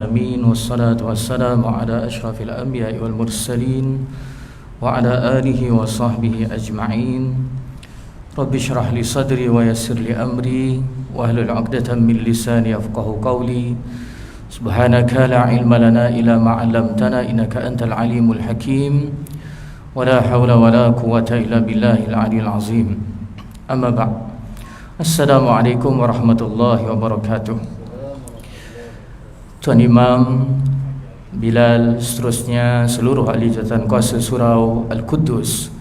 Amin wassalatu wassalamu ala ashrafil anbiya'i wal mursalin wa ala alihi wa sahbihi ajma'in. Rabbi shrah li sadri wa yassir li amri wa hlul 'uqdatam min lisani yafqahu qawli. Subhanaka la ilma lana illa ma 'allamtana innaka antal alimul hakim. Wa la hawla wa la quwwata illa billahil 'aliyyil 'azim. Amma ba'd. Assalamualaikum warahmatullahi wabarakatuh. Tuan Imam, Bilal, seterusnya seluruh ahli jawatan kuasa surau Al-Quddus,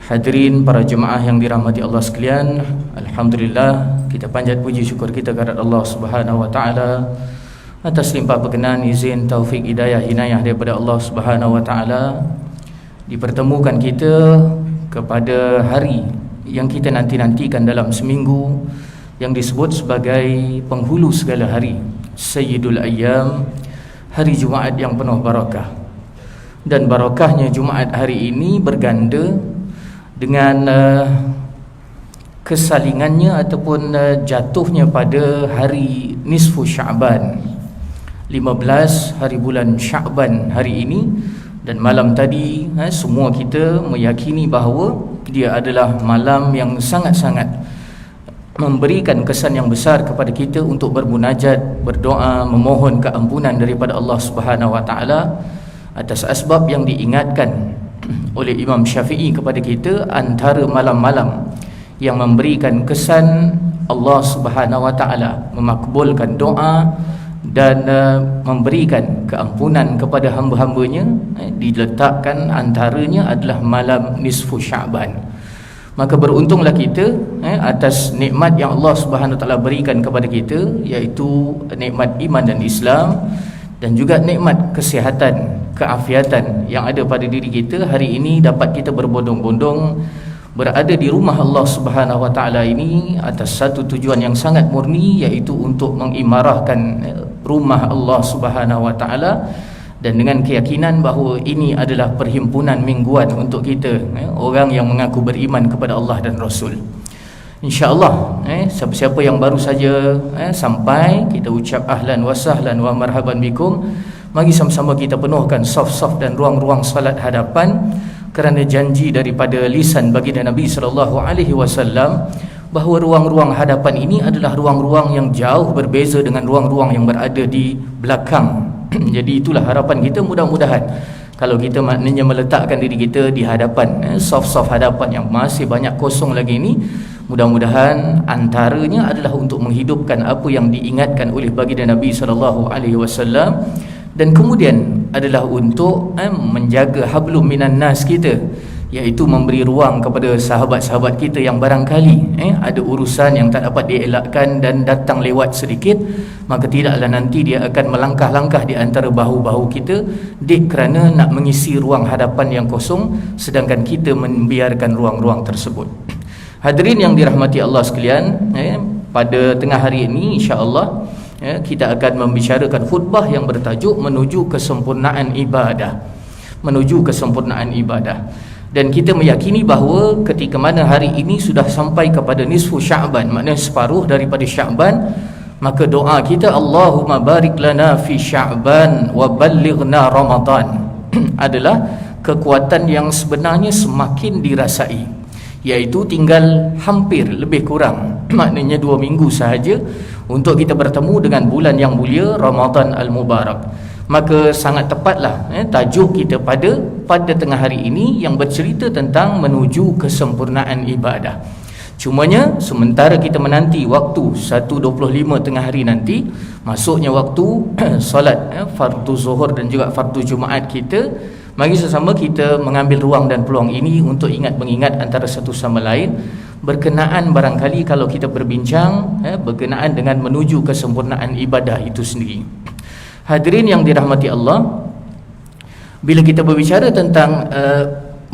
hadirin para jemaah yang dirahmati Allah sekalian, alhamdulillah kita panjat puji syukur kita kepada Allah Subhanahu wa taala atas limpah berkenan, izin, taufik, hidayah, inayah daripada Allah Subhanahu wa taala dipertemukan kita kepada hari yang kita nanti-nantikan dalam seminggu yang disebut sebagai penghulu segala hari, Sayyidul Ayyam, hari Jumaat yang penuh barakah. Dan barakahnya Jumaat hari ini berganda dengan kesalingannya ataupun jatuhnya pada hari nisfu Sya'ban, 15 hari bulan Sya'ban hari ini. Dan malam tadi semua kita meyakini bahawa dia adalah malam yang sangat-sangat memberikan kesan yang besar kepada kita untuk bermunajat, berdoa, memohon keampunan daripada Allah Subhanahu wa taala atas asbab yang diingatkan oleh Imam Syafi'i kepada kita. Antara malam-malam yang memberikan kesan Allah Subhanahu wa taala memakbulkan doa dan memberikan keampunan kepada hamba-hambanya, diletakkan antaranya adalah malam nisfu Sya'ban. Maka beruntunglah kita atas nikmat yang Allah Subhanahu wa taala berikan kepada kita, iaitu nikmat iman dan Islam, dan juga nikmat kesihatan, keafiatan yang ada pada diri kita. Hari ini dapat kita berbondong-bondong berada di rumah Allah Subhanahu wa taala ini atas satu tujuan yang sangat murni, iaitu untuk mengimarahkan rumah Allah Subhanahu wa taala, dan dengan keyakinan bahawa ini adalah perhimpunan mingguan untuk kita, orang yang mengaku beriman kepada Allah dan Rasul. InsyaAllah siapa-siapa yang baru saja sampai, kita ucap ahlan wa sahlan wa marhaban bikum. Mari sama-sama kita penuhkan saf-saf dan ruang-ruang salat hadapan, kerana janji daripada lisan baginda Nabi SAW bahawa ruang-ruang hadapan ini adalah ruang-ruang yang jauh berbeza dengan ruang-ruang yang berada di belakang. Jadi itulah harapan kita, mudah-mudahan kalau kita maknanya meletakkan diri kita di hadapan, saf-saf hadapan yang masih banyak kosong lagi ini, mudah-mudahan antaranya adalah untuk menghidupkan apa yang diingatkan oleh baginda Nabi SAW, dan kemudian adalah untuk menjaga hablum minan nas kita, iaitu memberi ruang kepada sahabat-sahabat kita yang barangkali ada urusan yang tak dapat dielakkan dan datang lewat sedikit, maka tidaklah nanti dia akan melangkah-langkah di antara bahu-bahu kita kerana nak mengisi ruang hadapan yang kosong, sedangkan kita membiarkan ruang-ruang tersebut. Hadirin yang dirahmati Allah sekalian, pada tengah hari ini insya-Allah kita akan membicarakan khutbah yang bertajuk menuju kesempurnaan ibadah. Menuju kesempurnaan ibadah. Dan kita meyakini bahawa ketika mana hari ini sudah sampai kepada nisfu Sya'ban, maknanya separuh daripada Sya'ban, maka doa kita Allahumma barik lana fi Sya'ban wa ballighna Ramadan adalah kekuatan yang sebenarnya semakin dirasai, iaitu tinggal hampir lebih kurang maknanya 2 minggu sahaja untuk kita bertemu dengan bulan yang mulia Ramadan Al-Mubarak. Maka sangat tepatlah tajuk kita pada tengah hari ini yang bercerita tentang menuju kesempurnaan ibadah. Cumanya sementara kita menanti waktu 1.25 tengah hari nanti, masuknya waktu solat fardu zuhur dan juga fardu Jumaat kita, mari sesama kita mengambil ruang dan peluang ini untuk mengingat antara satu sama lain, berkenaan barangkali kalau kita berbincang berkenaan dengan menuju kesempurnaan ibadah itu sendiri. Hadirin yang dirahmati Allah, bila kita berbicara tentang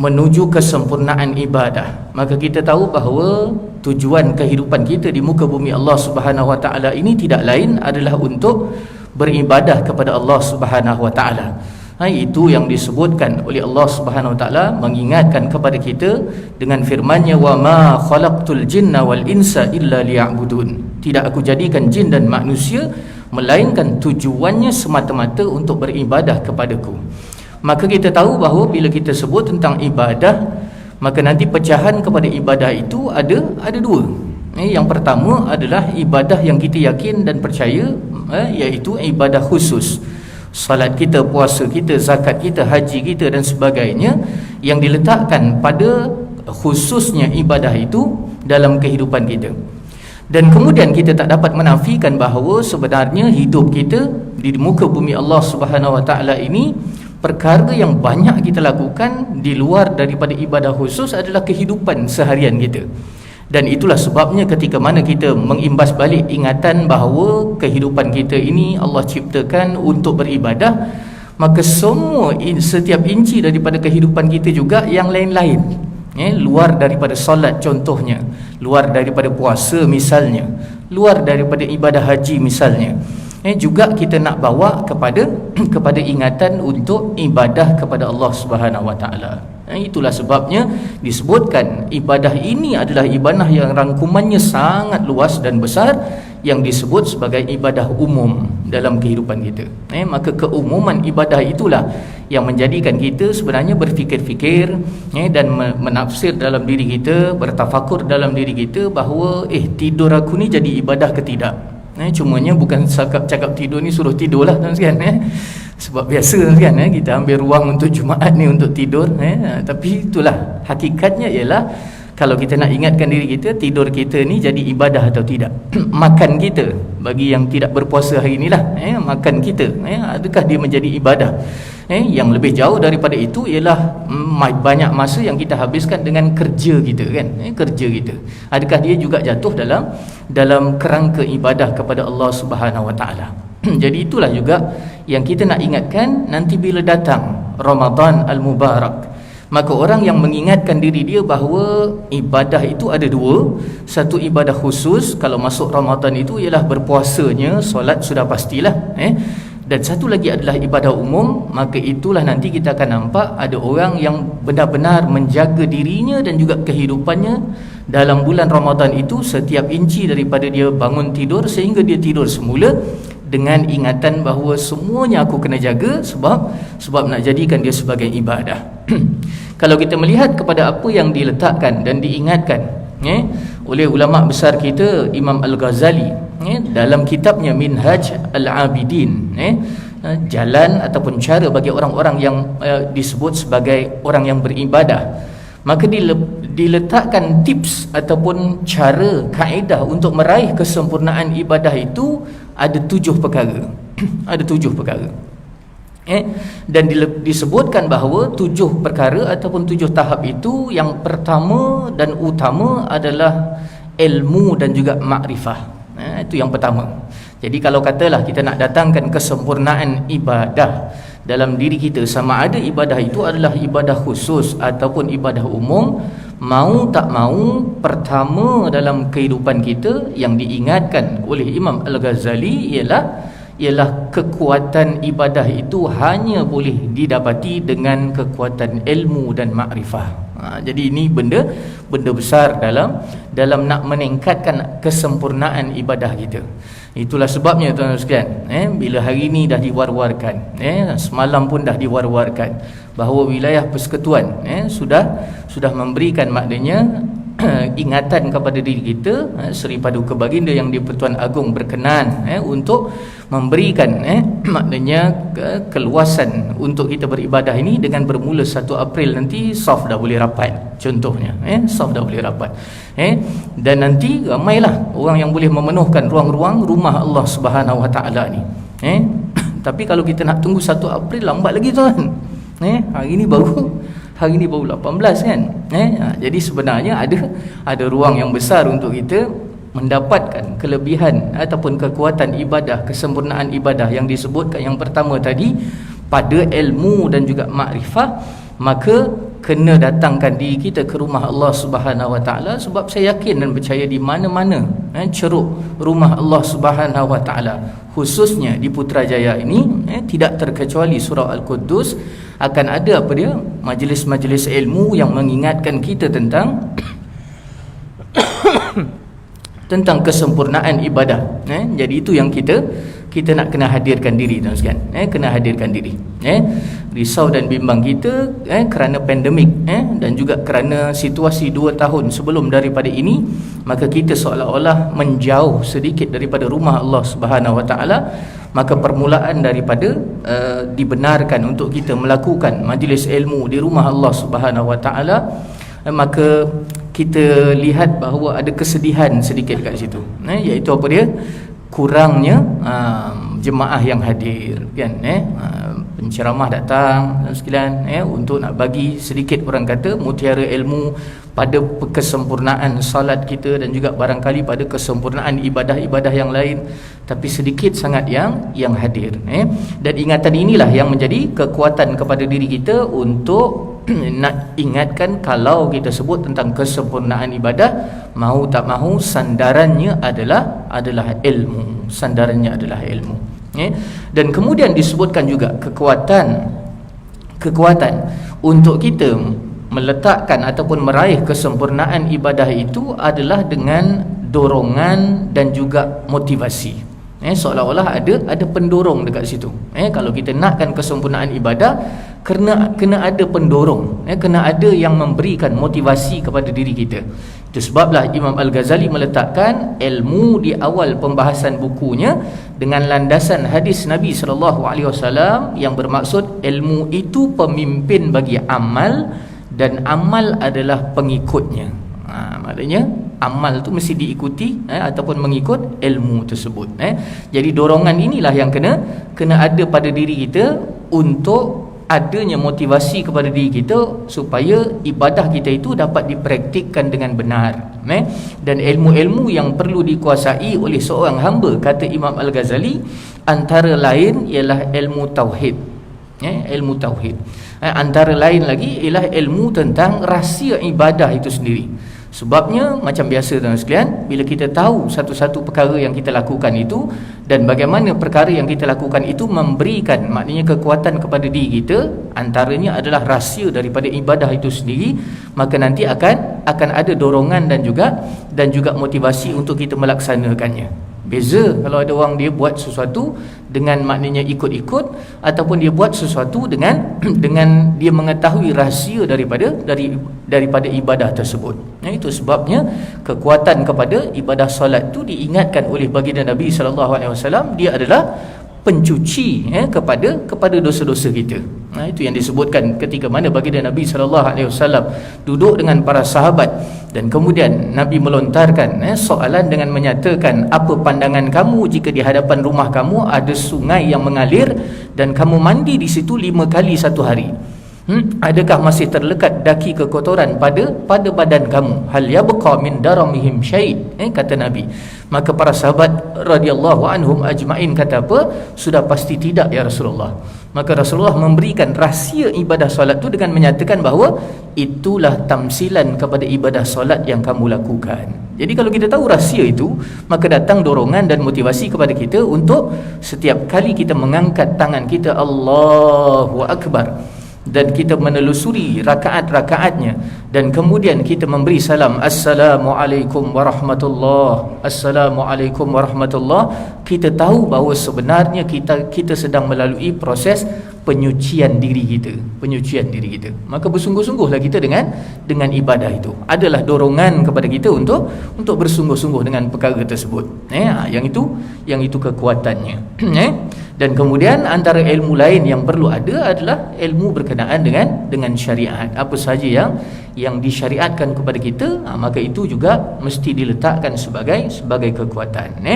menuju kesempurnaan ibadah, maka kita tahu bahawa tujuan kehidupan kita di muka bumi Allah Subhanahu wa taala ini tidak lain adalah untuk beribadah kepada Allah Subhanahu wa taala. Itu yang disebutkan oleh Allah Subhanahu wa taala, mengingatkan kepada kita dengan firman-Nya, wa ma khalaqtul jinna wal insa illa liya'budun. Tidak aku jadikan jin dan manusia melainkan tujuannya semata-mata untuk beribadah kepadaku. Maka kita tahu bahawa bila kita sebut tentang ibadah, maka nanti pecahan kepada ibadah itu ada dua. Yang pertama adalah ibadah yang kita yakin dan percaya, iaitu ibadah khusus. Salat kita, puasa kita, zakat kita, haji kita dan sebagainya, yang diletakkan pada khususnya ibadah itu dalam kehidupan kita. Dan kemudian kita tak dapat menafikan bahawa sebenarnya hidup kita di muka bumi Allah Subhanahu Wa Taala ini, perkara yang banyak kita lakukan di luar daripada ibadah khusus adalah kehidupan seharian kita. Dan itulah sebabnya ketika mana kita mengimbas balik ingatan bahawa kehidupan kita ini Allah ciptakan untuk beribadah, maka setiap inci daripada kehidupan kita juga yang lain-lain, luar daripada solat contohnya, luar daripada puasa misalnya, luar daripada ibadah haji misalnya, juga kita nak bawa kepada ingatan untuk ibadah kepada Allah Subhanahu Wa Taala. Itulah sebabnya disebutkan ibadah ini adalah ibadah yang rangkumannya sangat luas dan besar, yang disebut sebagai ibadah umum dalam kehidupan kita. Maka keumuman ibadah itulah yang menjadikan kita sebenarnya berfikir-fikir dan menafsir dalam diri kita, bertafakur dalam diri kita bahawa tidur aku ni jadi ibadah ke tidak. Cumanya bukan cakap tidur ni suruh tidur lah tuan-tuan, sebab biasa kan, kita ambil ruang untuk Jumaat ni untuk tidur, tapi itulah hakikatnya ialah kalau kita nak ingatkan diri kita, tidur kita ni jadi ibadah atau tidak. Makan kita, bagi yang tidak berpuasa hari inilah, makan kita, adakah dia menjadi ibadah? Yang lebih jauh daripada itu ialah banyak masa yang kita habiskan dengan kerja kita kan, kerja kita, adakah dia juga jatuh dalam kerangka ibadah kepada Allah Subhanahu Wa Taala? Jadi itulah juga yang kita nak ingatkan nanti bila datang Ramadan Al-Mubarak. Maka orang yang mengingatkan diri dia bahawa ibadah itu ada dua. Satu ibadah khusus kalau masuk Ramadan itu ialah berpuasanya, solat sudah pastilah, dan satu lagi adalah ibadah umum. Maka itulah nanti kita akan nampak ada orang yang benar-benar menjaga dirinya dan juga kehidupannya dalam bulan Ramadan itu, setiap inci daripada dia bangun tidur sehingga dia tidur semula dengan ingatan bahawa semuanya aku kena jaga sebab nak jadikan dia sebagai ibadah. Kalau kita melihat kepada apa yang diletakkan dan diingatkan oleh ulama besar kita Imam Al-Ghazali dalam kitabnya Minhaj Al-Abidin, jalan ataupun cara bagi orang-orang yang disebut sebagai orang yang beribadah, maka diletakkan tips ataupun cara, kaedah untuk meraih kesempurnaan ibadah itu ada 7 perkara. Ada 7 perkara. Dan disebutkan bahawa 7 perkara ataupun 7 tahap itu, yang pertama dan utama adalah ilmu dan juga makrifah. Itu yang pertama. Jadi kalau katalah kita nak datangkan kesempurnaan ibadah dalam diri kita, sama ada ibadah itu adalah ibadah khusus ataupun ibadah umum, mau tak mau, pertama dalam kehidupan kita yang diingatkan oleh Imam Al-Ghazali ialah kekuatan ibadah itu hanya boleh didapati dengan kekuatan ilmu dan makrifah. Jadi ini benda besar dalam nak meningkatkan kesempurnaan ibadah kita. Itulah sebabnya tuan-tuan sekalian, bila hari ini dah diwar-warkan, semalam pun dah diwar-warkan bahawa wilayah persekutuan sudah memberikan maknanya ingatan kepada diri kita, Seri Paduka Baginda Yang di-Pertuan Agong berkenan untuk memberikan maknanya keluasan untuk kita beribadah ini dengan bermula 1 April nanti saf dah boleh rapat contohnya, saf dah boleh rapat, dan nanti ramailah orang yang boleh memenuhkan ruang-ruang rumah Allah Subhanahu Wa Taala ni. Tapi kalau kita nak tunggu 1 April lambat lagi tuan. Hari ni baru 18 kan. Jadi sebenarnya ada ruang yang besar untuk kita mendapatkan kelebihan ataupun kekuatan ibadah, kesempurnaan ibadah yang disebutkan yang pertama tadi pada ilmu dan juga makrifah. Maka kena datangkan diri kita ke rumah Allah Subhanahu Wa Taala, sebab saya yakin dan percaya di mana-mana ceruk rumah Allah Subhanahu Wa Taala, khususnya di Putrajaya ini, tidak terkecuali surau Al-Quddus, akan ada apa dia, majlis-majlis ilmu yang mengingatkan kita tentang tentang kesempurnaan ibadah. Jadi itu yang kita kita nak kena hadirkan diri, tuan sekalian. Kena hadirkan diri. Risau dan bimbang kita kerana pandemik dan juga kerana situasi 2 tahun sebelum daripada ini, maka kita seolah-olah menjauh sedikit daripada rumah Allah Subhanahu Wa Taala. Maka permulaan daripada dibenarkan untuk kita melakukan majlis ilmu di rumah Allah Subhanahu Wa Taala, maka kita lihat bahawa ada kesedihan sedikit kat situ, iaitu apa dia? Kurangnya jemaah yang hadir, kan? Penceramah datang sekalian untuk nak bagi sedikit, orang kata, mutiara ilmu pada kesempurnaan salat kita dan juga barangkali pada kesempurnaan ibadah-ibadah yang lain, tapi sedikit sangat yang hadir. Dan ingatan inilah yang menjadi kekuatan kepada diri kita untuk nak ingatkan, kalau kita sebut tentang kesempurnaan ibadah, mahu tak mahu sandarannya adalah ilmu. Sandarannya adalah ilmu. Dan kemudian disebutkan juga kekuatan untuk kita meletakkan ataupun meraih kesempurnaan ibadah itu adalah dengan dorongan dan juga motivasi. Seolah-olah ada pendorong dekat situ. Kalau kita nakkan kesempurnaan ibadah, kena ada pendorong, kena ada yang memberikan motivasi kepada diri kita. Itu sebablah Imam Al-Ghazali meletakkan ilmu di awal pembahasan bukunya dengan landasan hadis Nabi SAW yang bermaksud ilmu itu pemimpin bagi amal dan amal adalah pengikutnya. Maknanya amal tu mesti diikuti ataupun mengikut ilmu tersebut. Jadi dorongan inilah yang kena ada pada diri kita untuk adanya motivasi kepada diri kita supaya ibadah kita itu dapat dipraktikkan dengan benar. Dan ilmu-ilmu yang perlu dikuasai oleh seorang hamba, kata Imam Al-Ghazali, antara lain ialah ilmu tauhid. Ilmu tauhid. Antara lain lagi ialah ilmu tentang rahsia ibadah itu sendiri. Sebabnya macam biasa tuan sekalian, bila kita tahu satu-satu perkara yang kita lakukan itu dan bagaimana perkara yang kita lakukan itu memberikan maknanya kekuatan kepada diri kita, antaranya adalah rahsia daripada ibadah itu sendiri, maka nanti akan ada dorongan dan juga motivasi untuk kita melaksanakannya. Beza kalau ada orang dia buat sesuatu dengan maknanya ikut-ikut, ataupun dia buat sesuatu dengan dia mengetahui rahsia daripada ibadah tersebut. Itu sebabnya kekuatan kepada ibadah solat tu diingatkan oleh baginda Nabi SAW, dia adalah pencuci kepada dosa-dosa kita. Itu yang disebutkan ketika mana baginda Nabi SAW duduk dengan para sahabat dan kemudian Nabi melontarkan soalan dengan menyatakan, apa pandangan kamu jika di hadapan rumah kamu ada sungai yang mengalir dan kamu mandi di situ 5 kali satu hari? Adakah masih terlekat daki kekotoran pada badan kamu? Hal yabqa min daramihim syai', kata Nabi. Maka para sahabat radhiyallahu anhum ajma'in kata apa? Sudah pasti tidak ya Rasulullah. Maka Rasulullah memberikan rahsia ibadah solat itu dengan menyatakan bahawa itulah tamsilan kepada ibadah solat yang kamu lakukan. Jadi kalau kita tahu rahsia itu, maka datang dorongan dan motivasi kepada kita untuk setiap kali kita mengangkat tangan kita Allahu Akbar dan kita menelusuri rakaat-rakaatnya dan kemudian kita memberi salam, Assalamualaikum warahmatullahi, Assalamualaikum warahmatullahi, kita tahu bahawa sebenarnya kita sedang melalui proses penyucian diri kita. Maka bersungguh-sungguhlah kita dengan ibadah itu. Adalah dorongan kepada kita untuk bersungguh-sungguh dengan perkara tersebut. Yang itu kekuatannya. Dan kemudian antara ilmu lain yang perlu ada adalah ilmu berkenaan dengan syariat. Apa sahaja yang disyariatkan kepada kita, maka itu juga mesti diletakkan sebagai kekuatan.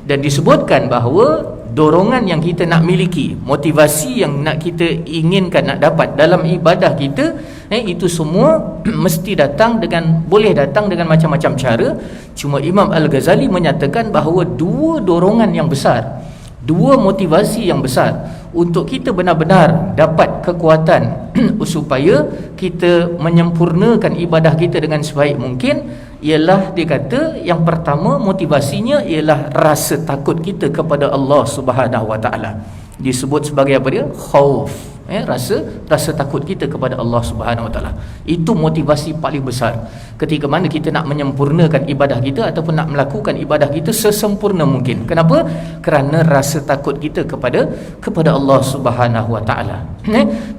Dan disebutkan bahawa dorongan yang kita nak miliki, motivasi yang nak kita inginkan nak dapat dalam ibadah kita, itu semua mesti boleh datang dengan macam-macam cara. Cuma Imam Al-Ghazali menyatakan bahawa dua dorongan yang besar, dua motivasi yang besar untuk kita benar-benar dapat kekuatan supaya kita menyempurnakan ibadah kita dengan sebaik mungkin, ialah dia kata yang pertama motivasinya ialah rasa takut kita kepada Allah Subhanahu Wa Taala. Disebut sebagai apa dia? Khauf. rasa takut kita kepada Allah Subhanahu Wa Taala. Itu motivasi paling besar ketika mana kita nak menyempurnakan ibadah kita ataupun nak melakukan ibadah kita sesempurna mungkin. Kenapa? Kerana rasa takut kita kepada Allah Subhanahu Wa Taala.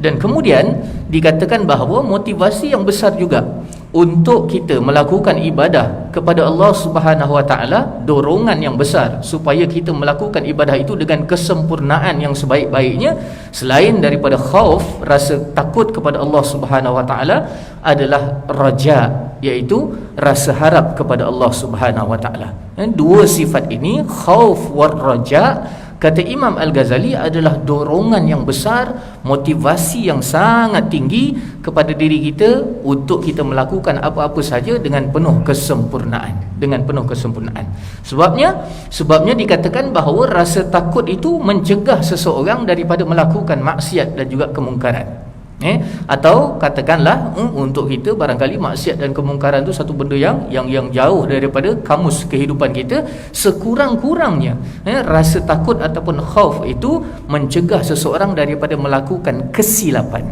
Dan kemudian dikatakan bahawa motivasi yang besar juga untuk kita melakukan ibadah kepada Allah Subhanahu Wa Taala, dorongan yang besar supaya kita melakukan ibadah itu dengan kesempurnaan yang sebaik-baiknya, selain daripada khauf, rasa takut kepada Allah Subhanahu Wa Taala, adalah raja, iaitu rasa harap kepada Allah Subhanahu Wa Taala. Dua sifat ini, khauf war raja, kata Imam Al-Ghazali, adalah dorongan yang besar, motivasi yang sangat tinggi kepada diri kita untuk kita melakukan apa-apa saja dengan penuh kesempurnaan, sebabnya dikatakan bahawa rasa takut itu mencegah seseorang daripada melakukan maksiat dan juga kemungkaran. Atau katakanlah untuk kita barangkali maksiat dan kemungkaran itu satu benda yang jauh daripada kamus kehidupan kita. Sekurang-kurangnya rasa takut ataupun khauf itu mencegah seseorang daripada melakukan kesilapan.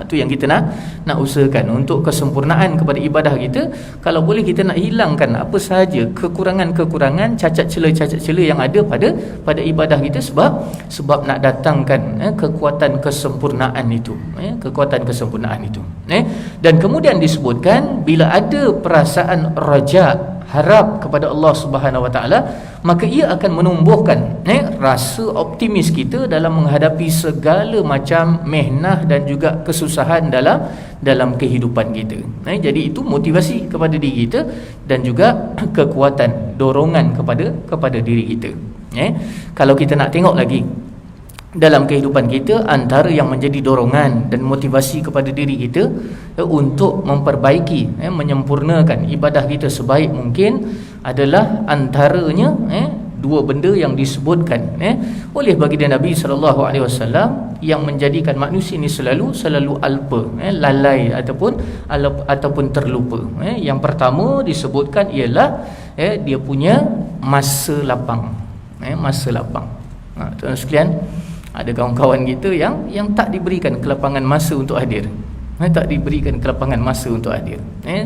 Itu yang kita nak usahakan untuk kesempurnaan kepada ibadah kita. Kalau boleh kita nak hilangkan apa sahaja kekurangan-kekurangan, cacat celah yang ada pada ibadah kita, sebab nak datangkan kekuatan kesempurnaan itu, Dan kemudian disebutkan bila ada perasaan raja, harap kepada Allah Subhanahu Wa Taala, maka ia akan menumbuhkan rasa optimis kita dalam menghadapi segala macam mihnah dan juga kesusahan dalam kehidupan kita. Jadi itu motivasi kepada diri kita dan juga kekuatan, dorongan kepada diri kita. Kalau kita nak tengok lagi dalam kehidupan kita, antara yang menjadi dorongan dan motivasi kepada diri kita untuk memperbaiki, menyempurnakan ibadah kita sebaik mungkin adalah antaranya dua benda yang disebutkan oleh baginda Nabi SAW, yang menjadikan manusia ini selalu alpa, lalai ataupun terlupa. Yang pertama disebutkan ialah dia punya masa lapang. Tuan sekalian, ada kawan-kawan kita yang tak diberikan kelapangan masa untuk hadir.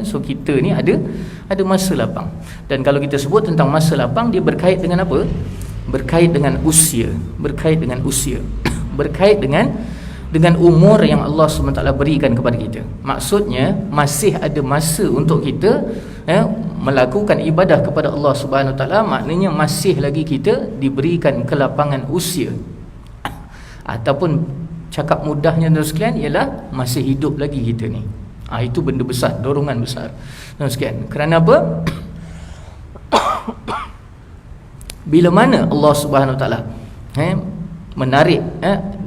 So kita ni ada masa lapang. Dan kalau kita sebut tentang masa lapang, dia berkait dengan apa? Berkait dengan usia. Berkait dengan umur yang Allah SWT berikan kepada kita. Maksudnya masih ada masa untuk kita melakukan ibadah kepada Allah Subhanahu Taala. Maknanya masih lagi kita diberikan kelapangan usia, ataupun cakap mudahnya tuan sekalian ialah masih hidup lagi kita ni. Itu benda besar, dorongan besar tuan sekalian. Kerana apa? Bila mana Allah Subhanahu Taala menarik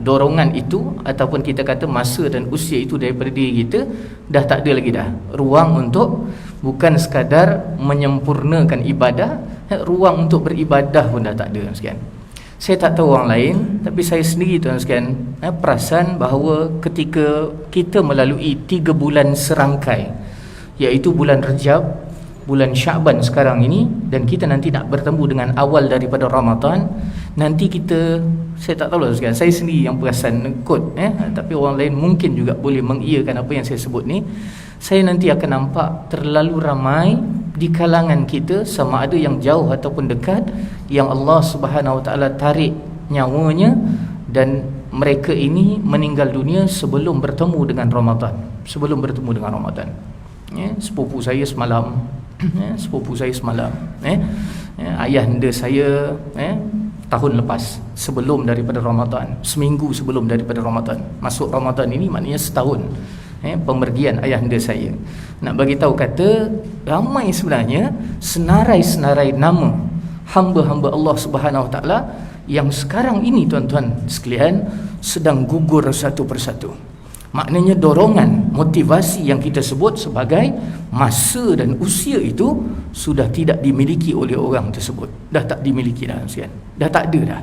dorongan itu, ataupun kita kata masa dan usia itu daripada diri kita, dah tak ada lagi ruang untuk bukan sekadar menyempurnakan ibadah, ruang untuk beribadah pun dah tak ada tuan sekalian. Saya tak tahu orang lain, tapi saya sendiri tuan sekalian perasan bahawa ketika kita melalui 3 bulan serangkai, iaitu bulan Rejab, bulan Sya'ban sekarang ini, dan kita nanti nak bertemu dengan awal daripada Ramadan, nanti kita, saya tak tahu lah tuan sekalian, saya sendiri yang perasan kot, tapi orang lain mungkin juga boleh mengiyakan apa yang saya sebut ni. Saya nanti akan nampak terlalu ramai di kalangan kita, sama ada yang jauh ataupun dekat, yang Allah Subhanahu Wa Taala tarik nyawanya dan mereka ini meninggal dunia sebelum bertemu dengan Ramadan. Sepupu saya semalam, ayahanda saya tahun lepas, sebelum daripada Ramadan, seminggu sebelum daripada Ramadan. Masuk Ramadan ini maknanya setahun pemergian ayahanda saya. Nak bagi tahu kata, ramai sebenarnya senarai-senarai nama hamba-hamba Allah Subhanahu Wa Taala yang sekarang ini tuan-tuan sekalian sedang gugur satu persatu. Maknanya dorongan, motivasi yang kita sebut sebagai masa dan usia itu sudah tidak dimiliki oleh orang tersebut. Dah tak dimiliki dah sekalian. Dah tak ada dah.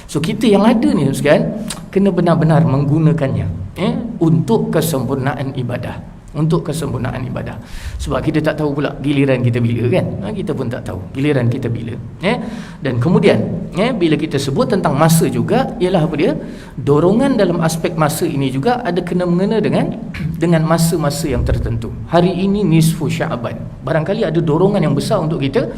So kita yang ada ni sekalian kena benar-benar menggunakannya untuk kesempurnaan ibadah. untuk kesempurnaan ibadah. Sebab kita tak tahu pula giliran kita bila kan. Kita pun tak tahu giliran kita bila. Dan kemudian bila kita sebut tentang masa juga, ialah apa dia? Dorongan dalam aspek masa ini juga ada kena mengena dengan masa-masa yang tertentu. Hari ini nisfu Sya'ban. Barangkali ada dorongan yang besar untuk kita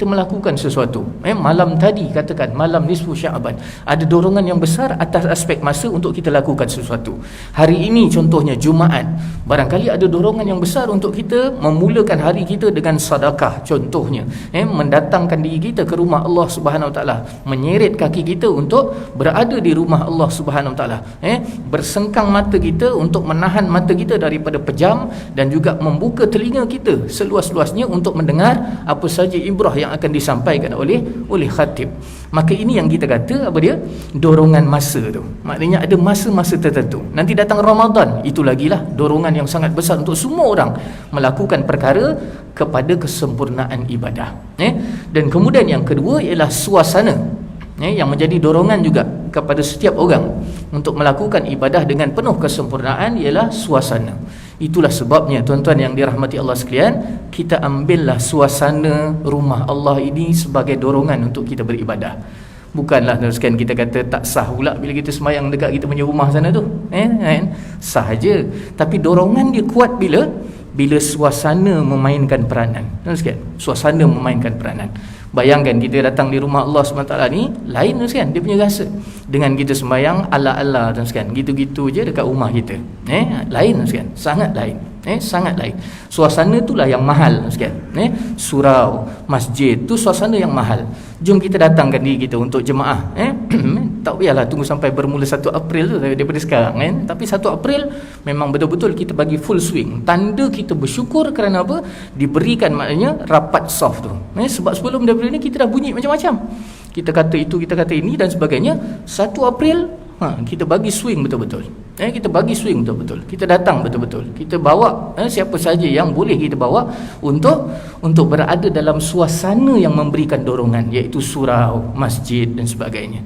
melakukan sesuatu. Malam tadi katakan malam nisfu Sya'ban, ada dorongan yang besar atas aspek masa untuk kita lakukan sesuatu. Hari ini contohnya Jumaat, barangkali ada dorongan yang besar untuk kita memulakan hari kita dengan sedekah contohnya, mendatangkan diri kita ke rumah Allah Subhanahu Wa Taala, menyeret kaki kita untuk berada di rumah Allah Subhanahu Wa Taala, bersengkang mata kita untuk menahan mata kita daripada pejam, dan juga membuka telinga kita seluas-luasnya untuk mendengar apa saja ibrah yang akan disampaikan oleh khatib. Maka ini yang kita kata apa dia? Dorongan masa tu. Maknanya ada masa-masa tertentu. Nanti datang Ramadan, itu lagilah dorongan yang sangat besar untuk semua orang melakukan perkara kepada kesempurnaan ibadah. Dan kemudian yang kedua ialah suasana, yang menjadi dorongan juga kepada setiap orang untuk melakukan ibadah dengan penuh kesempurnaan, ialah suasana. Itulah sebabnya tuan-tuan yang dirahmati Allah sekalian, kita ambillah suasana rumah Allah ini sebagai dorongan untuk kita beribadah. Bukanlah teruskan kita kata tak sah pula bila kita semayang dekat kita punya rumah sana tu, sah je. Tapi dorongan dia kuat bila suasana memainkan peranan. Teruskan, suasana memainkan peranan. Bayangkan kita datang di rumah Allah SWT ni, lain kan dia punya rasa dengan kita sembahyang ala-ala kan, gitu-gitu je dekat rumah kita. Lain kan, sangat lain. Sangat lain. Suasana itulah yang mahal kan. Surau, masjid tu suasana yang mahal. Jom kita datangkan diri kita untuk jemaah. Tak payahlah tunggu sampai bermula 1 April tu daripada sekarang kan. Tapi 1 April memang betul-betul kita bagi full swing. Tanda kita bersyukur kerana apa? Diberikan maknanya rapat soft tu. Sebab sebelum daripada ni kita dah bunyi macam-macam. Kita kata itu, kita kata ini dan sebagainya. 1 April kita bagi swing betul-betul. Kita bagi swing betul-betul. Kita datang betul-betul. Kita bawa siapa saja yang boleh kita bawa untuk berada dalam suasana yang memberikan dorongan, iaitu surau, masjid dan sebagainya.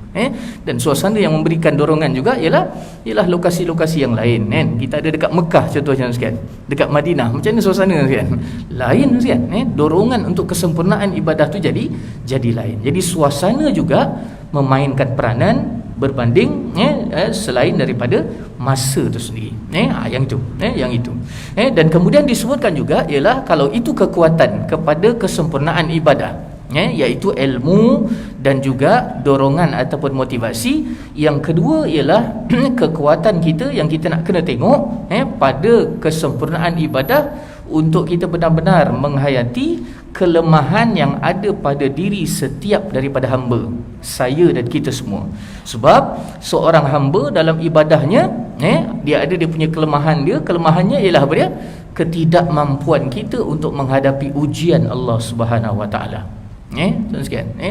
Dan suasana yang memberikan dorongan juga ialah lokasi-lokasi yang lain kan. Kita ada dekat Mekah contohnya sekian, dekat Madinah. Macam mana suasana sekian? Lain sekian. Dorongan untuk kesempurnaan ibadah tu jadi lain. Jadi suasana juga memainkan peranan berbanding selain daripada masa itu sendiri. Yang itu. Dan kemudian disebutkan juga ialah kalau itu kekuatan kepada kesempurnaan ibadah, iaitu ilmu dan juga dorongan ataupun motivasi. Yang kedua ialah kekuatan kita yang kita nak kena tengok pada kesempurnaan ibadah untuk kita benar-benar menghayati kelemahan yang ada pada diri setiap daripada hamba, saya dan kita semua. Sebab seorang hamba dalam ibadahnya, dia ada dia punya kelemahan dia. Kelemahannya ialah apa dia? Ketidakmampuan kita untuk menghadapi ujian Allah Subhanahu Wa Taala.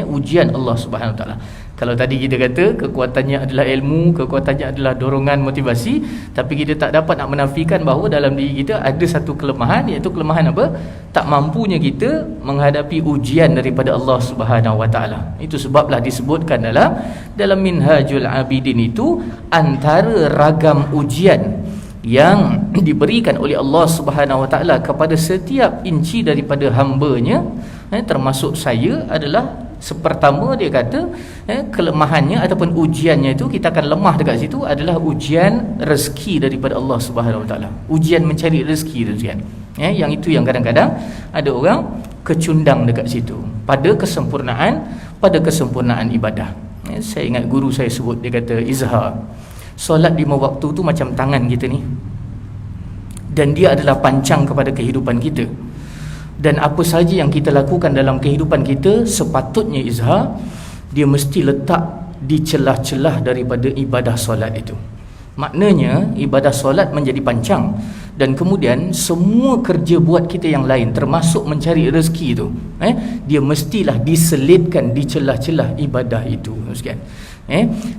Ujian Allah Subhanahu Wa Taala. Kalau tadi kita kata kekuatannya adalah ilmu, kekuatannya adalah dorongan, motivasi, tapi kita tak dapat nak menafikan bahawa dalam diri kita ada satu kelemahan, iaitu kelemahan apa? Tak mampunya kita menghadapi ujian daripada Allah Subhanahu Wa Taala. Itu sebablah disebutkan dalam Minhajul Abidin itu, antara ragam ujian yang diberikan oleh Allah Subhanahu Wa Taala kepada setiap inci daripada hamba-Nya, termasuk saya, adalah sepertama dia kata kelemahannya ataupun ujiannya itu, kita akan lemah dekat situ, adalah ujian rezeki daripada Allah Subhanahu Wa Taala. Ujian mencari rezeki tu kan. Yang itu yang kadang-kadang ada orang kecundang dekat situ pada kesempurnaan ibadah. Saya ingat guru saya sebut, dia kata, Izhar, solat 5 waktu tu macam tangan kita ni, dan dia adalah pancang kepada kehidupan kita. Dan apa saja yang kita lakukan dalam kehidupan kita, sepatutnya Izhar, dia mesti letak di celah-celah daripada ibadah solat itu. Maknanya ibadah solat menjadi pancang, dan kemudian semua kerja buat kita yang lain, termasuk mencari rezeki itu, dia mestilah diselitkan di celah-celah ibadah itu.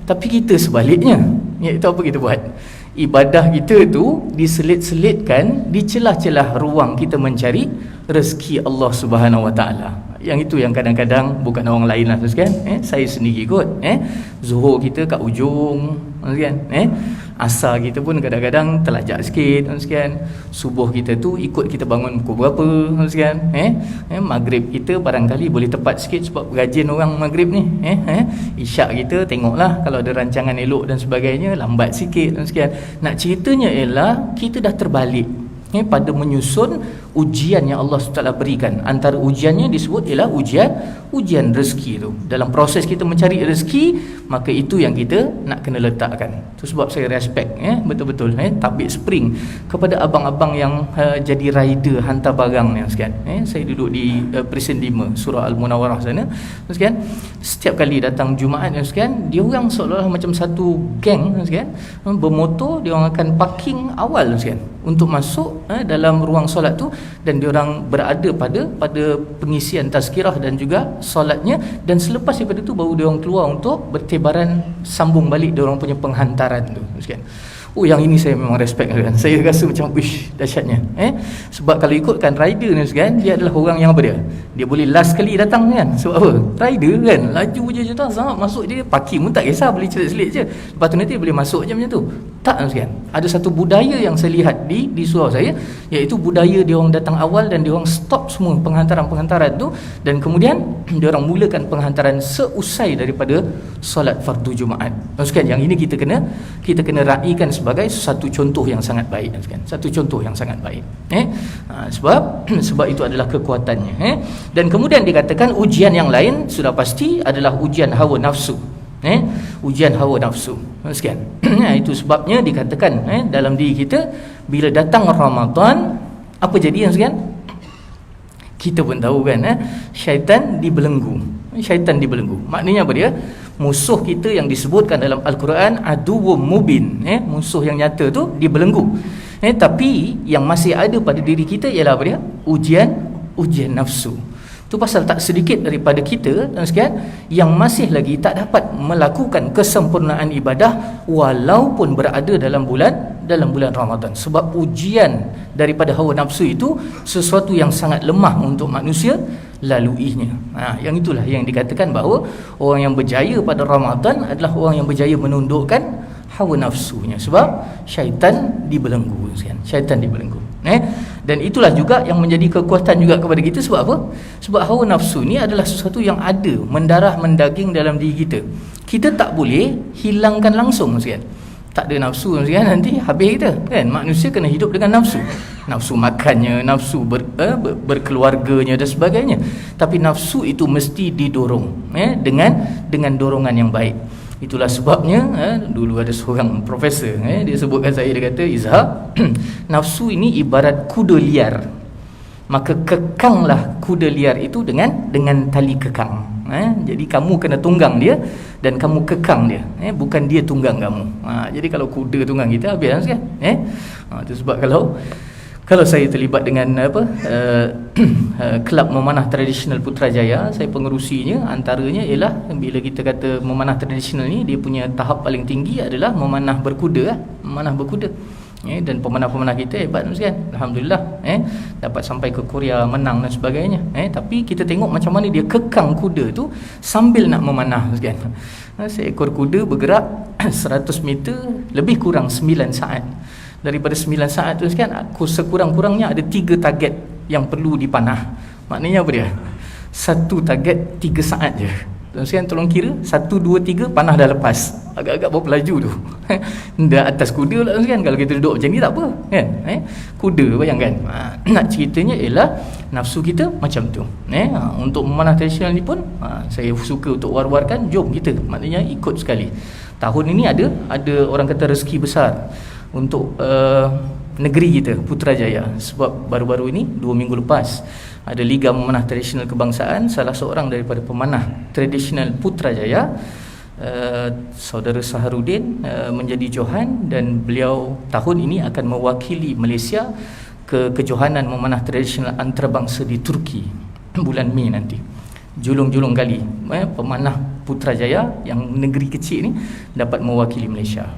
Tapi kita sebaliknya, iaitu apa kita buat? Ibadah kita tu diselit-selitkan di celah-celah ruang kita mencari rezeki Allah Subhanahu Wa Taala. Yang itu yang kadang-kadang bukan orang lain lah, kan? Saya sendiri kot. Zuhur kita kat ujung, kan? Asar kita pun kadang-kadang terlajak sikit sekian. Subuh kita tu ikut kita bangun pukul berapa sekian. Maghrib kita barangkali boleh tepat sikit sebab rajin orang maghrib ni. Isyak kita tengoklah kalau ada rancangan elok dan sebagainya, lambat sikit sekian. Nak ceritanya ialah kita dah terbalik pada menyusun ujian yang Allah SWT berikan. Antara ujiannya disebut ialah ujian rezeki tu. Dalam proses kita mencari rezeki, maka itu yang kita nak kena letakkan. Itu sebab saya respect betul-betul tabik spring kepada abang-abang yang jadi rider hantar barang ni sekian. Saya duduk di Presin 5 Surah Al-Munawarah sana sekian. Setiap kali datang Jumaat sekian, dia orang seolah-olah macam satu geng sekian, bermotor, dia orang akan parking awal sekian untuk masuk dalam ruang solat tu, dan diorang berada pada pengisian tazkirah dan juga solatnya, dan selepas daripada tu baru diorang keluar untuk bertebaran sambung balik diorang punya penghantaran tu sekian. Oh, yang ini saya memang respect kan. Saya rasa macam wish dahsyatnya. Sebab kalau ikutkan rider ni kan, dia adalah orang yang apa dia? Dia boleh last kali datang kan. Sebab apa? Rider kan, laju je tak sangat masuk dia parking pun tak kisah, boleh celik-celik je. Lepas tu nanti boleh masuk je macam tu. Tak kan. Ada satu budaya yang saya lihat di surau saya, iaitu budaya dia orang datang awal dan dia orang stop semua penghantaran-penghantaran tu, dan kemudian dia orang mulakan penghantaran seusai daripada solat fardu Jumaat. Maksudkan yang ini kita kena raikan sebagai satu contoh yang sangat baik kan? Satu contoh yang sangat baik. Sebab itu adalah kekuatannya. Dan kemudian dikatakan ujian yang lain sudah pasti adalah ujian hawa nafsu. Ujian hawa nafsu. Sekian. Itu sebabnya dikatakan dalam diri kita, bila datang Ramadan, apa jadi yang sekian? Kita pun tahu kan, syaitan dibelenggu. Syaitan dibelenggu. Maknanya apa dia? Musuh kita yang disebutkan dalam Al-Quran aduwwum mubin, musuh yang nyata tu dibelenggu. Tapi yang masih ada pada diri kita ialah apa dia? Ujian nafsu. Tu pasal tak sedikit daripada kita dan sekian yang masih lagi tak dapat melakukan kesempurnaan ibadah walaupun berada dalam bulan Ramadan. Sebab ujian daripada hawa nafsu itu sesuatu yang sangat lemah untuk manusia laluinya. Yang itulah yang dikatakan bahawa orang yang berjaya pada Ramadan adalah orang yang berjaya menundukkan hawa nafsunya, sebab syaitan dibelenggu sekian. Syaitan dibelenggu. Dan itulah juga yang menjadi kekuatan juga kepada kita. Sebab apa? Sebab hawa nafsu ni adalah sesuatu yang ada, mendarah mendaging dalam diri kita. Kita tak boleh hilangkan langsung sekian. Tak ada nafsu sekian, nanti habis kita kan. Manusia kena hidup dengan nafsu. Nafsu makannya, nafsu berkeluarganya dan sebagainya. Tapi nafsu itu mesti didorong dengan dorongan yang baik. Itulah sebabnya dulu ada seorang profesor, dia sebutkan saya, dia kata, Izhar, nafsu ini ibarat kuda liar. Maka kekanglah kuda liar itu dengan tali kekang. Jadi kamu kena tunggang dia dan kamu kekang dia, bukan dia tunggang kamu. Jadi kalau kuda tunggang kita, habis kan. Itu sebab kalau saya terlibat dengan kelab memanah tradisional Putrajaya, saya pengerusinya. Antaranya ialah bila kita kata memanah tradisional ni, dia punya tahap paling tinggi adalah memanah berkuda. Dan pemanah-pemanah kita hebat kan, alhamdulillah, dapat sampai ke Korea, menang dan sebagainya. Tapi kita tengok macam mana dia kekang kuda tu sambil nak memanah kan. Seekor kuda bergerak 100 meter lebih kurang 9 saat. Daripada 9 saat tu kan, sekurang-kurangnya ada 3 target yang perlu dipanah. Maknanya apa dia? Satu target 3 saat je. Sekarang tolong kira, 1, 2, 3 panah dah lepas. Agak-agak berapa laju tu. Dah atas kuda lah kan. Kalau kita duduk macam ni tak apa kan. Kuda, bayangkan. Nak ceritanya ialah nafsu kita macam tu. Untuk memanah tradisional ni pun saya suka untuk war-warkan, jom kita maknanya ikut sekali. Tahun ini ada orang kata rezeki besar untuk negeri kita, Putrajaya. Sebab baru-baru ini, 2 minggu lepas, ada Liga Memanah Tradisional Kebangsaan. Salah seorang daripada pemanah tradisional Putrajaya, Saudara Saharudin, menjadi johan, dan beliau tahun ini akan mewakili Malaysia ke kejohanan memanah tradisional antarabangsa di Turki bulan Mei nanti. Julung-julung kali pemanah Putrajaya yang negeri kecil ni dapat mewakili Malaysia.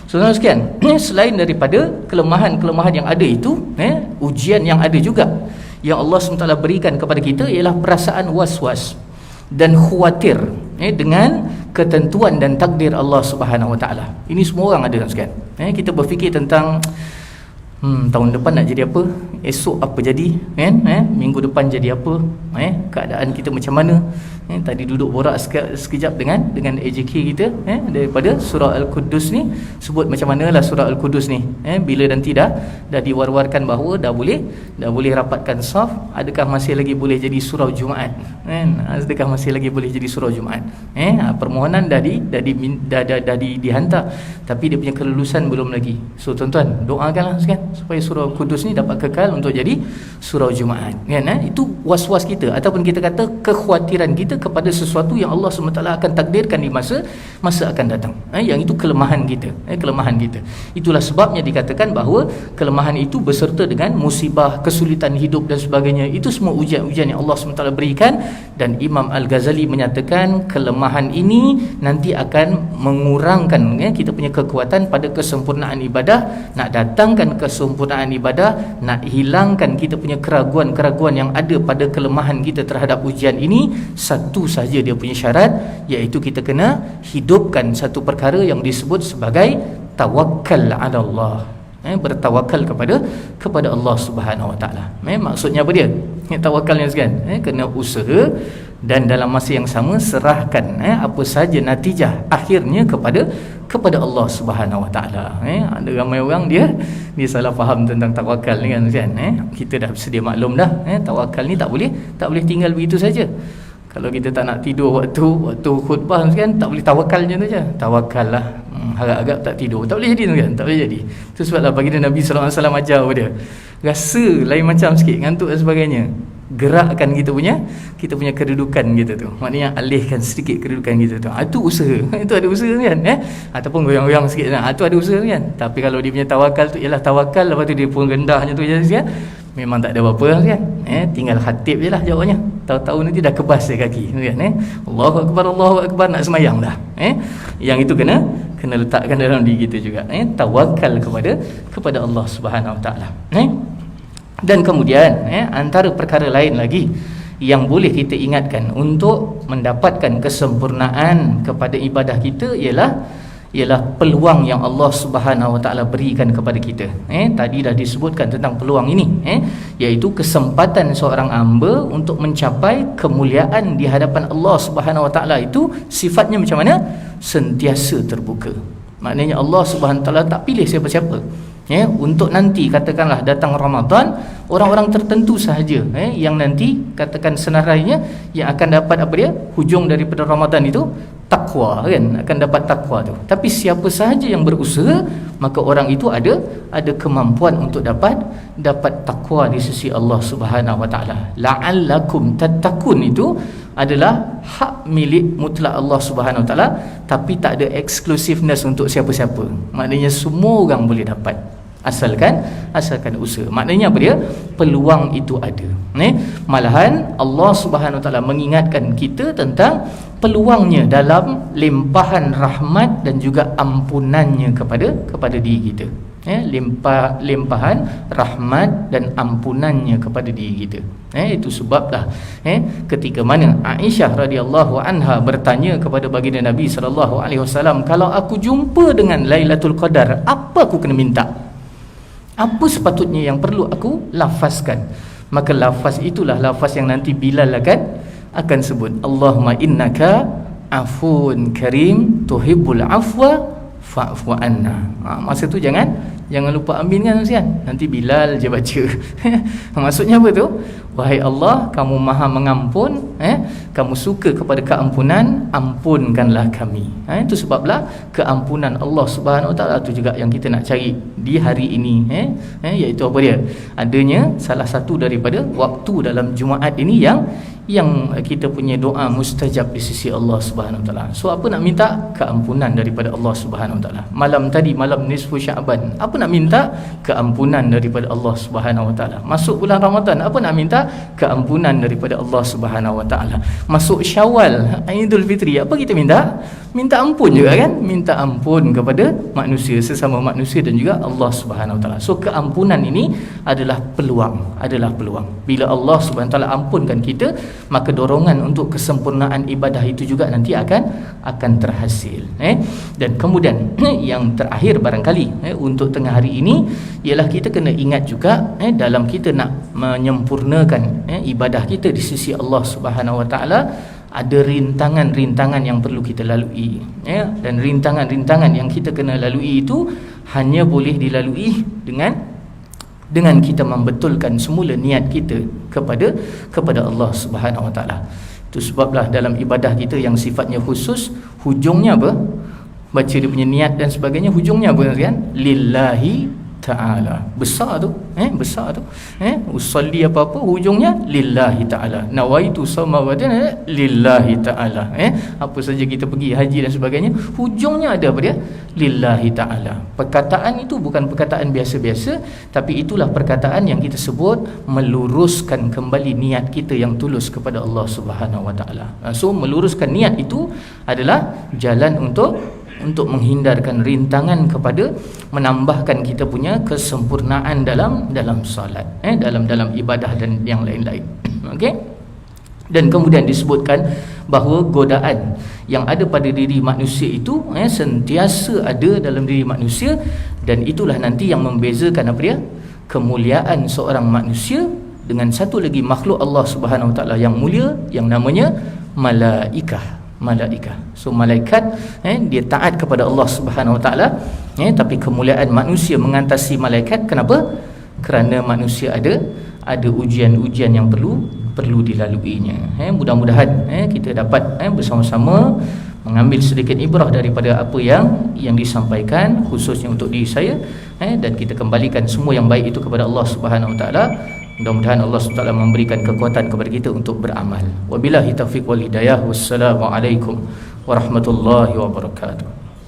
Saudara sekalian, selain daripada kelemahan-kelemahan yang ada itu, ujian yang ada juga yang Allah SWT berikan kepada kita ialah perasaan was-was dan khawatir dengan ketentuan dan takdir Allah Subhanahu Wa Taala. Ini semua orang ada sekalian. Kita berfikir tentang tahun depan nak jadi apa, esok apa jadi, kan? Minggu depan jadi apa, keadaan kita macam mana. Tadi duduk borak sekejap dengan AJK kita, daripada surah Al-Quddus ni, sebut macam manalah surah Al-Quddus ni, bila nanti dah diwar-warkan bahawa dah boleh rapatkan saf, adakah masih lagi boleh jadi surau Jumaat, adakah masih lagi boleh jadi surau Jumaat. Permohonan dah dihantar, tapi dia punya kelulusan belum lagi. So tuan-tuan, doakanlah sekalian supaya surau Al-Quddus ni dapat kekal untuk jadi surau Jumaat, kan? Itu was-was kita, ataupun kita kata kekhawatiran kita kepada sesuatu yang Allah SWT akan takdirkan di masa akan datang. Yang itu kelemahan kita, kelemahan kita. Itulah sebabnya dikatakan bahawa kelemahan itu beserta dengan musibah, kesulitan hidup dan sebagainya. Itu semua ujian-ujian yang Allah SWT berikan, dan Imam Al-Ghazali menyatakan kelemahan ini nanti akan mengurangkan kita punya kekuatan pada kesempurnaan ibadah. Nak datangkan kesempurnaan ibadah, nak hilangkan kita punya keraguan-keraguan yang ada pada kelemahan kita terhadap ujian ini, satu sahaja dia punya syarat, iaitu kita kena hidupkan satu perkara yang disebut sebagai tawakkal ala Allah. Bertawakal kepada Allah Subhanahu Wa Taala. Maksudnya apa dia? Tawakalnya sekalian, kena usaha, dan dalam masa yang sama serahkan apa saja natijah akhirnya kepada Allah Subhanahu Wa Taala. Ada ramai orang dia salah faham tentang tawakal ni, kan? Kita dah sedia maklum dah, tawakal ni tak boleh tinggal begitu saja. Kalau kita tak nak tidur waktu khutbah kan, tak boleh tawakal je tu je. Tawakal lah, harap-harap tak tidur, tak boleh jadi tu kan, tak boleh jadi. Itu sebablah baginda Nabi SAW ajar dia, rasa lain macam sikit, ngantuk dan sebagainya, gerakkan kita punya kedudukan kita tu, maknanya alihkan sedikit kedudukan kita tu. Itu usaha, itu ada usaha kan, ataupun goyang-goyang sikit, itu ada usaha kan. Tapi kalau dia punya tawakal tu ialah tawakal, lepas tu dia pun rendahnya tu je kan, memang tak ada apa-apa kan. Tinggal khatib je lah jawabnya, tahu-tahu nanti dah kebas dia kaki kan. Allahu Akbar, nak semayang dah. Yang itu kena letakkan dalam diri kita juga, tawakal kepada Allah Subhanahu Wa Taala. Dan kemudian antara perkara lain lagi yang boleh kita ingatkan untuk mendapatkan kesempurnaan kepada ibadah kita ialah peluang yang Allah Subhanahu Wa Taala berikan kepada kita. Tadi dah disebutkan tentang peluang ini, iaitu kesempatan seorang hamba untuk mencapai kemuliaan di hadapan Allah Subhanahu Wa Taala. Itu sifatnya macam mana? Sentiasa terbuka. Maknanya Allah Subhanahu Wa Taala tak pilih siapa-siapa. Untuk nanti katakanlah datang Ramadan, orang-orang tertentu sahaja yang nanti katakan senarainya yang akan dapat apa dia, hujung daripada Ramadan itu takwa, kan, akan dapat takwa tu. Tapi siapa sahaja yang berusaha, maka orang itu ada kemampuan untuk dapat takwa di sisi Allah Subhanahu Wa Taala. La'allakum tattaqun itu adalah hak milik mutlak Allah Subhanahu Wa Taala, tapi tak ada exclusiveness untuk siapa-siapa. Maknanya semua orang boleh dapat, asalkan usaha. Maknanya apa dia? Peluang itu ada. Malahan Allah Subhanahu Wa Taala mengingatkan kita tentang peluangnya dalam limpahan rahmat dan juga ampunannya kepada diri kita. Limpahan rahmat dan ampunannya kepada diri kita. Itu sebablah ketika mana Aisyah radhiyallahu anha bertanya kepada baginda Nabi sallallahu alaihi wasallam, kalau aku jumpa dengan Lailatul Qadar, apa aku kena minta? Apa sepatutnya yang perlu aku lafazkan? Maka lafaz itulah lafaz yang nanti Bilal akan sebut, Allahumma innaka afun karim tuhibbul afwa fa'fu anna. Masa tu jangan lupa amin kan Ustaz. Nanti Bilal je baca. Maksudnya apa tu? Wahai Allah, kamu Maha mengampun, kamu suka kepada keampunan, ampunkanlah kami. Itu sebablah keampunan Allah Subhanahu Wa Taala itu juga yang kita nak cari di hari ini, iaitu apa dia? Adanya salah satu daripada waktu dalam Jumaat ini yang kita punya doa mustajab di sisi Allah Subhanahu Wa Taala. So apa nak minta? Keampunan daripada Allah Subhanahu Wa Taala. Malam tadi, malam nisfu Sya'ban, apa nak minta? Keampunan daripada Allah Subhanahu Wa Taala. Masuk bulan Ramadan, apa nak minta? Keampunan daripada Allah Subhanahu Wa Taala. Masuk Syawal, Idul Fitri, apa kita minta? Minta ampun juga kan? Minta ampun kepada manusia, sesama manusia dan juga Allah Subhanahu Wa Taala. So keampunan ini adalah peluang, Bila Allah Subhanahu Wa Taala ampunkan kita, maka dorongan untuk kesempurnaan ibadah itu juga nanti akan terhasil. Dan kemudian yang terakhir barangkali untuk tengah hari ini ialah kita kena ingat juga dalam kita nak menyempurnakan ibadah kita di sisi Allah Subhanahu Wa Taala, ada rintangan-rintangan yang perlu kita lalui, dan rintangan-rintangan yang kita kena lalui itu hanya boleh dilalui dengan kita membetulkan semula niat kita kepada Allah Subhanahu Wa Taala. Itu sebablah dalam ibadah kita yang sifatnya khusus, hujungnya apa? Baca dia punya niat dan sebagainya, hujungnya apa kan? Lillahi Ta'ala. Besar tu, besar tu. Usalli apa-apa hujungnya lillahi ta'ala. Nawaitu sama badan lillahi ta'ala. Apa saja kita pergi haji dan sebagainya, hujungnya ada apa dia? Lillahi ta'ala. Perkataan itu bukan perkataan biasa-biasa, tapi itulah perkataan yang kita sebut meluruskan kembali niat kita yang tulus kepada Allah Subhanahu Wa Taala. So meluruskan niat itu adalah jalan untuk menghindarkan rintangan kepada menambahkan kita punya kesempurnaan dalam salat, dalam ibadah dan yang lain-lain. Okey. Dan kemudian disebutkan bahawa godaan yang ada pada diri manusia itu sentiasa ada dalam diri manusia, dan itulah nanti yang membezakan apa dia? Kemuliaan seorang manusia dengan satu lagi makhluk Allah Subhanahu Wa Taala yang mulia yang namanya malaikah. So malaikat dia taat kepada Allah Subhanahu Wa Taala, tapi kemuliaan manusia mengantasi malaikat. Kenapa? Kerana manusia ada ujian-ujian yang perlu dilaluinya. Mudah-mudahan kita dapat bersama-sama mengambil sedikit ibrah daripada apa yang disampaikan khususnya untuk diri saya, dan kita kembalikan semua yang baik itu kepada Allah Subhanahu Wa Taala. Mudah-mudahan Allah SWT memberikan kekuatan kepada kita untuk beramal. Wabillahi taufiq wal hidayah. Wassalamualaikum warahmatullahi wabarakatuh.